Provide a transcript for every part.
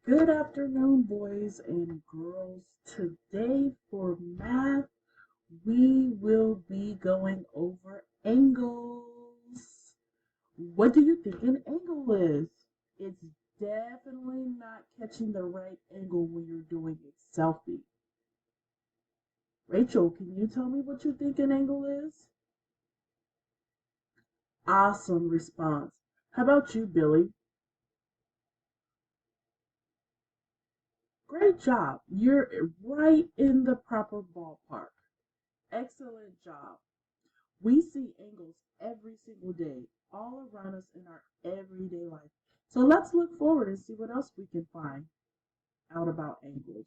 Good afternoon, boys and girls. Today for math, we will be going over angles. What do you think an angle is? It's definitely not catching the right angle when you're doing a selfie. Rachel, can you tell me what you think an angle is? Awesome response. How about you, Billy? Great job. You're right in the proper ballpark. Excellent job. We see angles every single day, all around us in our everyday life. So let's look forward and see what else we can find out about angles.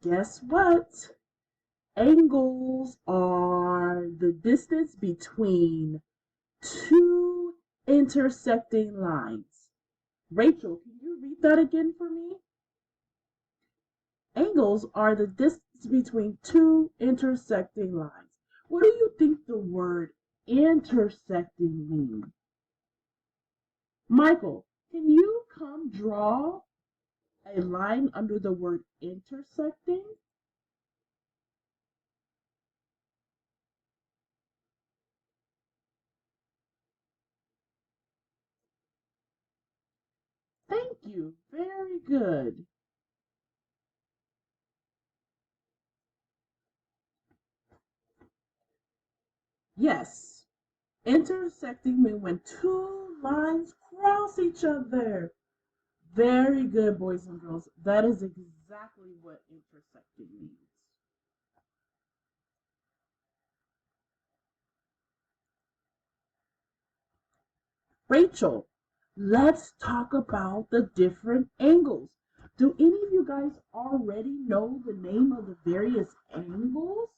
Guess what? Angles are the distance between two intersecting lines. Rachel, can you read that again for me? Angles are the distance between two intersecting lines. What do you think the word intersecting means? Michael, can you come draw a line under the word intersecting? Thank you. Very good. Yes. Intersecting means when two lines cross each other. Very good, boys and girls. That is exactly what intersecting means. Rachel, let's talk about the different angles. Do any of you guys already know the name of the various angles?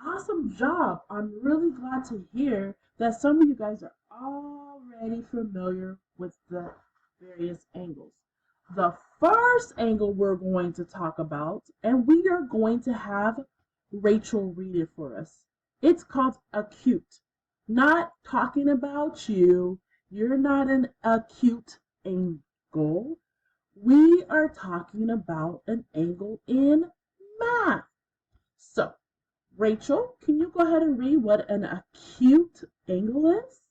Awesome job. I'm really glad to hear that some of you guys are already familiar with the various angles. The first angle we're going to talk about, and we are going to have Rachel read it for us. It's called acute. Not talking about you. You're not an acute angle. We are talking about an angle in math. So, Rachel, can you go ahead and read what an acute angle is?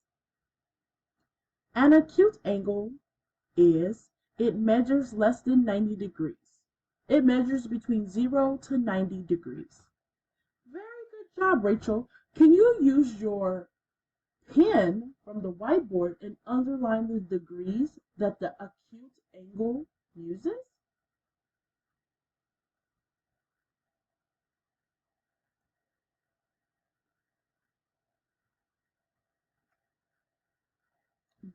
An acute angle is it measures less than 90 degrees. It measures between 0 to 90 degrees. Very good job, Rachel. Can you use your pen from the whiteboard and underline the degrees that the acute angle uses?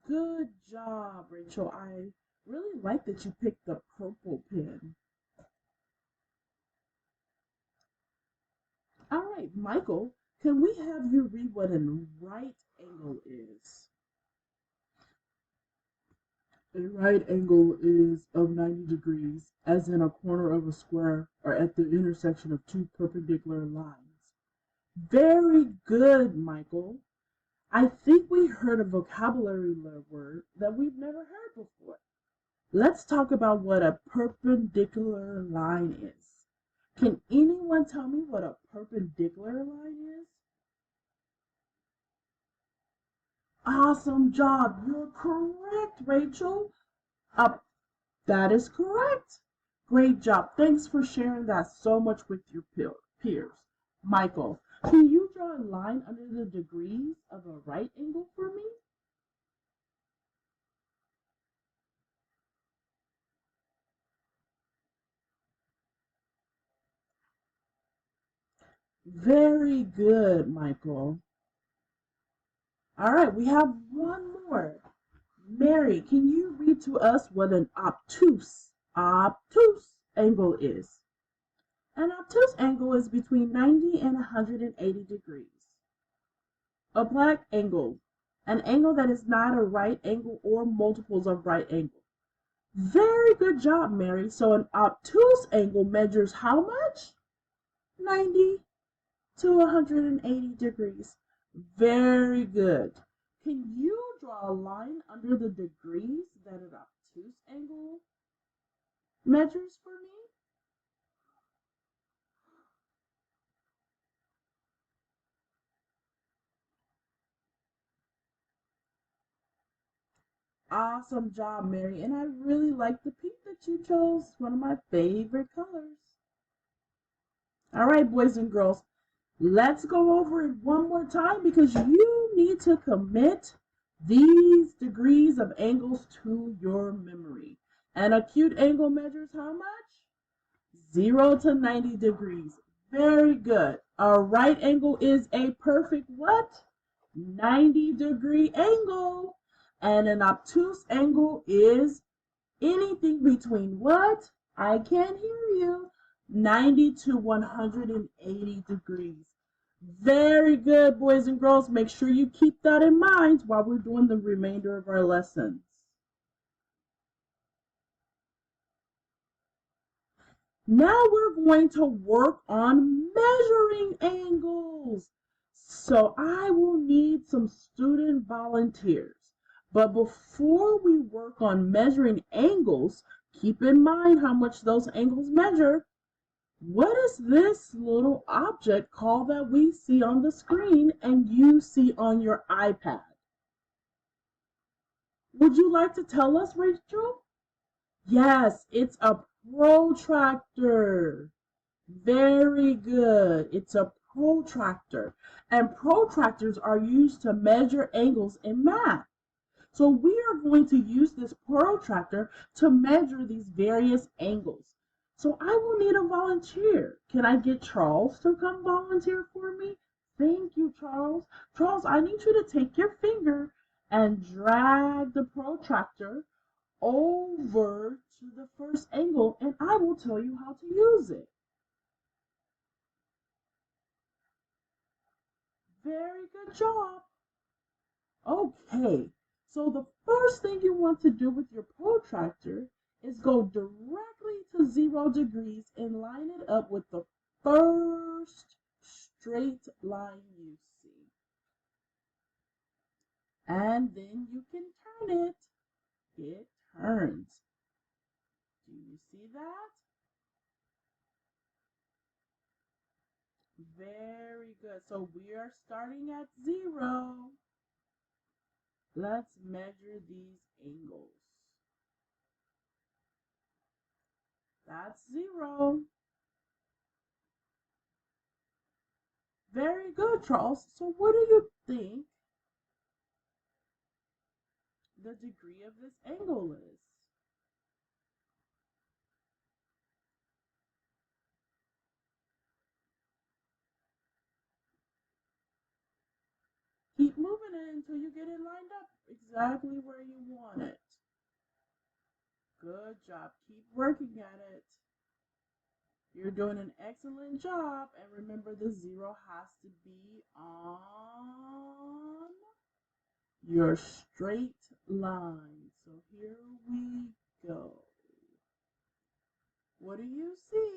Good job, Rachel. I really like that you picked the purple pen. All right, Michael, can we have you read what a right angle is? A right angle is of 90 degrees, as in a corner of a square or at the intersection of two perpendicular lines. Very good, Michael. I think we heard a vocabulary word that we've never heard before. Let's talk about what a perpendicular line is. Can anyone tell me what a perpendicular line is? Awesome job. You're correct, Rachel. Up. That is correct. Great job. Thanks for sharing that so much with your peers. Michael, can you draw a line under the degrees of a right angle for me? Very good, Michael. All right, we have one more. Mary, can you read to us what an obtuse angle is? An obtuse angle is between 90 and 180 degrees. A black angle, an angle that is not a right angle or multiples of right angle. Very good job, Mary. So an obtuse angle measures how much? 90 to 180 degrees. Very good. Can you draw a line under the degrees that an obtuse angle measures for me? Awesome job, Mary. And I really like the pink that you chose. One of my favorite colors. All right, boys and girls, let's go over it one more time because you need to commit these degrees of angles to your memory. An acute angle measures how much? 0 to 90 degrees. Very good. A right angle is a perfect what? 90-degree angle. And an obtuse angle is anything between what? I can't hear you. 90 to 180 degrees. Very good, boys and girls. Make sure you keep that in mind while we're doing the remainder of our lessons. Now we're going to work on measuring angles. So I will need some student volunteers. But before we work on measuring angles, keep in mind how much those angles measure. What is this little object called that we see on the screen and you see on your iPad? Would you like to tell us, Rachel? Yes, it's a protractor. Very good. It's a protractor. And protractors are used to measure angles in math. So we are going to use this protractor to measure these various angles. So I will need a volunteer. Can I get Charles to come volunteer for me? Thank you, Charles. Charles, I need you to take your finger and drag the protractor over to the first angle, and I will tell you how to use it. Very good job. Okay, so the first thing you want to do with your protractor is go directly to 0 degrees and line it up with the first straight line you see. And then you can turn it. It turns. Do you see that? Very good. So we are starting at 0. Let's measure these angles. That's 0. Very good, Charles. So what do you think the degree of this angle is? Keep moving it until you get it lined up exactly where you want it. Good job. Keep working at it. You're doing an excellent job. And remember, the 0 has to be on your straight line. So here we go. What do you see?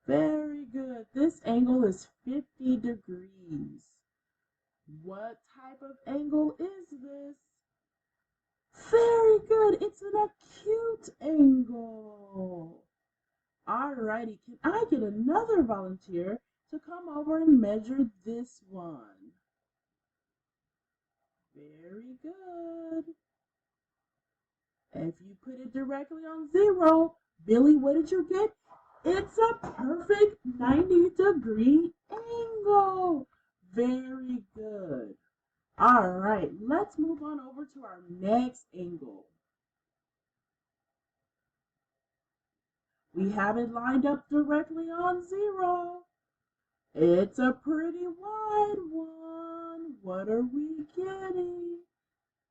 Very good. This angle is 50 degrees. What type of angle is this? Very good. It's an acute angle. Alrighty, can I get another volunteer to come over and measure this one? Very good. If you put it directly on 0, Billy, what did you get? It's a perfect 90-degree angle. Very good. All right, let's move on over to our next angle. We have it lined up directly on 0. It's a pretty wide one. What are we getting?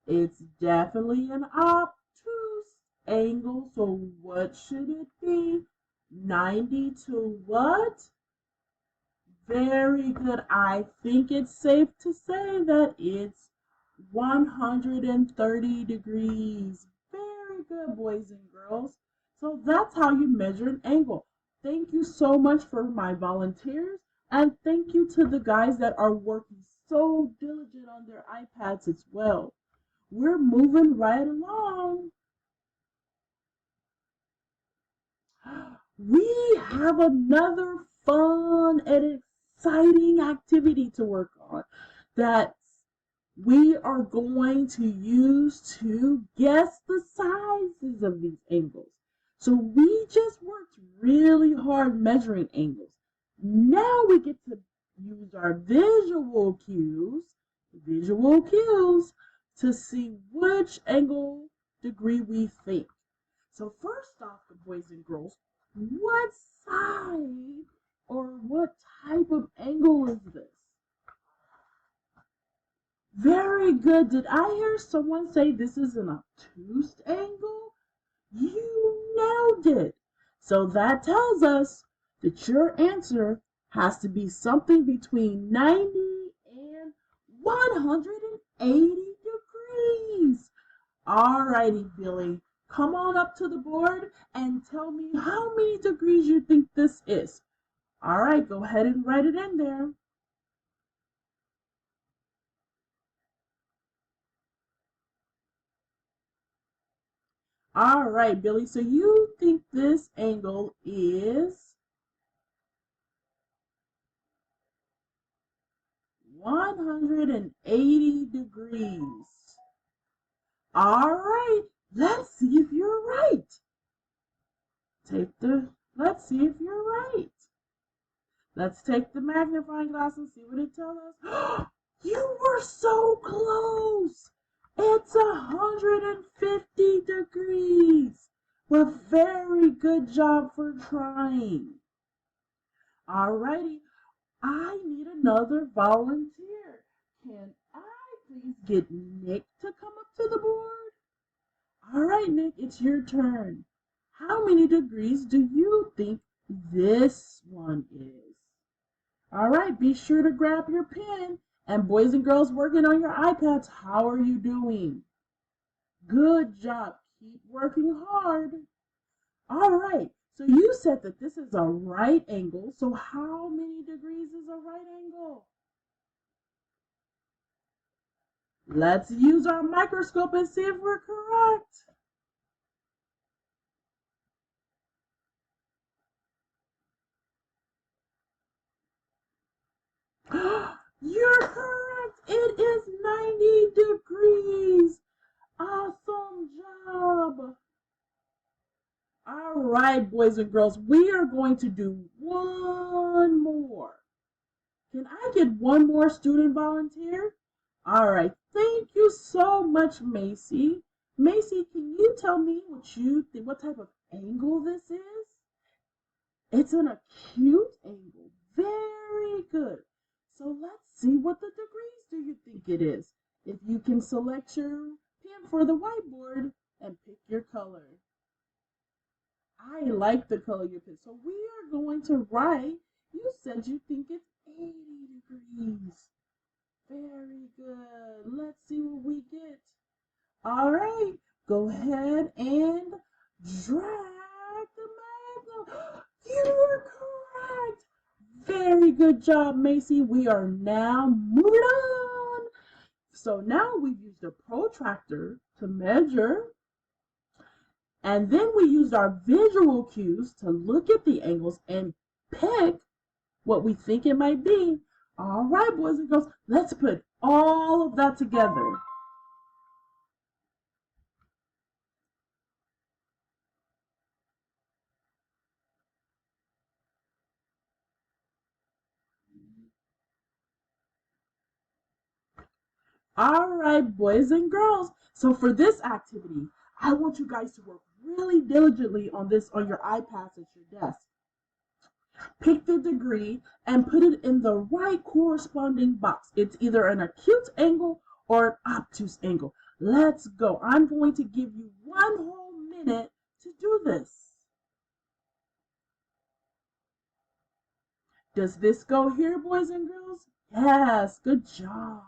It's definitely an obtuse angle, so what should it be? 90 to what? Very good. I think it's safe to say that it's 130 degrees. Very good, boys and girls. So that's how you measure an angle. Thank you so much for my volunteers, and thank you to the guys that are working so diligent on their iPads as well. We're moving right along. We have another fun and exciting activity to work on that we are going to use to guess the sizes of these angles. So we just worked really hard measuring angles. Now we get to use our visual cues to see which angle degree we think. So first off, boys and girls, what side or what type of angle is this? Very good. Did I hear someone say this is an obtuse angle? You nailed it. So that tells us that your answer has to be something between 90 and 180 degrees. Alrighty, Billy. Come on up to the board and tell me how many degrees you think this is. Alright, go ahead and write it in there. All right, Billy, so you think this angle is 180 degrees. All right, let's see if you're right. Let's see if you're right. Let's take the magnifying glass and see what it tells us. You were so close. It's 150 degrees. Well, very good job for trying. Alrighty, I need another volunteer. Can I please get Nick to come up to the board? All right, Nick, it's your turn. How many degrees do you think this one is? All right, be sure to grab your pen. And boys and girls working on your iPads, how are you doing? Good job. Keep working hard. All right. So you said that this is a right angle. So how many degrees is a right angle? Let's use our microscope and see if we're correct. You're correct. It is 90 degrees. Awesome job. All right, boys and girls, we are going to do one more. Can I get one more student volunteer? All right, thank you so much, Macy. Macy, can you tell me what type of angle this is? It's an acute angle. Very good. So let's see what the degrees do you think it is. If you can select your pen for the whiteboard and pick your color. I like the color you picked. So we are going to write, you said you think it's 80 degrees. Very good. Let's see what we get. All right, go ahead and drag the magnum. You were correct. Very good job, Macy. We are now moving on. So now we've used a protractor to measure. And then we used our visual cues to look at the angles and pick what we think it might be. All right, boys and girls, let's put all of that together. All right, boys and girls. So for this activity, I want you guys to work really diligently on this on your iPads at your desk. Pick the degree and put it in the right corresponding box. It's either an acute angle or an obtuse angle. Let's go. I'm going to give you 1 whole minute to do this. Does this go here, boys and girls? Yes, good job.